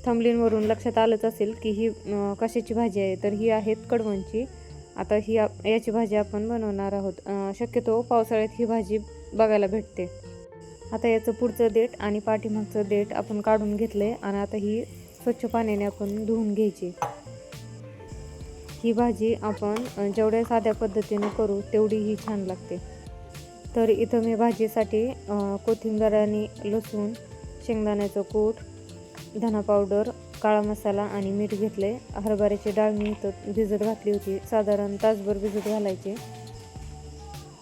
थंबनेलवरून लक्षात आलंच असेल की ही कशाची भाजी आहे, तर ही आहेत कडवणची. आता ही याची भाजी आपण बनवणार आहोत. शक्यतो पावसाळ्यात ही भाजी बघायला भेटते. आता याचं पुढचं देठ आणि पाठीमागचं देठ आपण काढून घेतले आणि आता ही स्वच्छ पाण्याने आपण धुवून घ्यायची. ही भाजी आपण जेवढ्या साध्या पद्धतीने करू तेवढी ही छान लागते. तर इथं मी भाजीसाठी कोथिंबीर आणि लसूण, शेंगदाण्याचं कूट, धना पावडर, काळा मसाला आणि मीठ घेतले. हरभऱ्याची डाळ मी इथं भिजत घातली होती, साधारण तासभर भिजत घालायचे.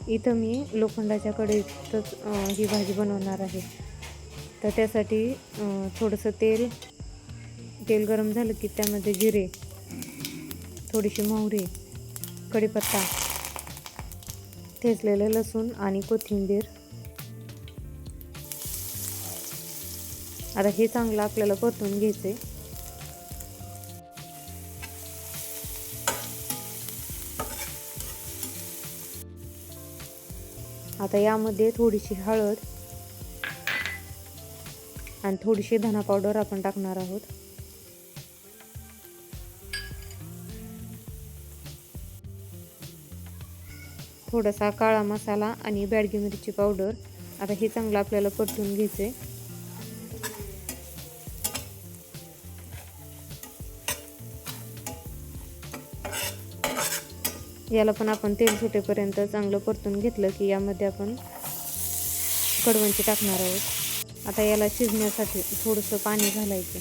इथं मी लोखंडाच्या कढईतच ही भाजी बनवणार आहे. तर त्यासाठी थोडंसं तेल गरम झालं की त्यामध्ये जिरे, थोडीशी मोहरी, कढीपत्ता, ठेचलेलं लसूण आणि कोथिंबीर. आता हे चांगलं आपल्याला परतून घ्यायचे. आता यामध्ये थोडीशी हळद आणि थोडीशी धना पावडर आपण टाकणार आहोत. थोडासा काळा मसाला आणि बॅडगी मिरची पावडर. आता हे चांगलं आपल्याला परतून घ्यायचे. याला पण आपण तेल सुटेपर्यंत चांगलं परतून घेतलं की यामध्ये आपण कडवणची टाकणार आहोत. आता याला शिजण्यासाठी थोडंसं पाणी घालायचं.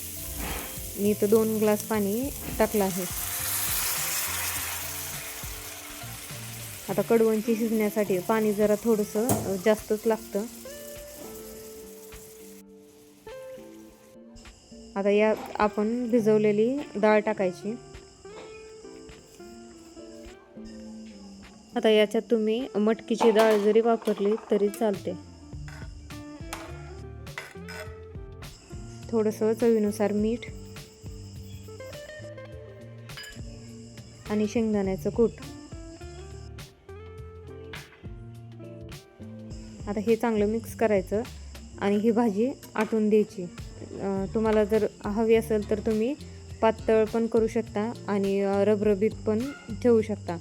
मी इथं 2 ग्लास पाणी टाकलं आहे. आता कडवणची शिजण्यासाठी पाणी जरा थोडंसं जास्तच लागतं. आता या आपण भिजवलेली डाळ टाकायची. आता याच्यात तुम्ही मटकीची डाळ जरी वापरली तरी चालते. थोडंसं चवीनुसार मीठ आणि शेंगदाण्याचं कूट. आता हे चांगलं मिक्स करायचं आणि ही भाजी आटून द्यायची. तुम्हाला जर हवी असेल तर तुम्ही पातळ पण करू शकता आणि रबरबीत पण ठेवू शकता.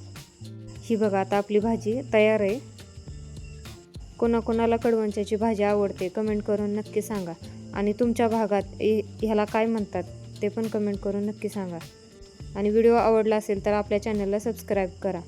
ही बघा आता आपली भाजी तयार आहे. कोणाकोणाला कडवंच्याची भाजी आवडते कमेंट करून नक्की सांगा. आणि तुमच्या भागात ह्याला काय म्हणतात ते पण कमेंट करून नक्की सांगा. आणि व्हिडिओ आवडला असेल तर आपल्या चॅनलला सबस्क्राईब करा.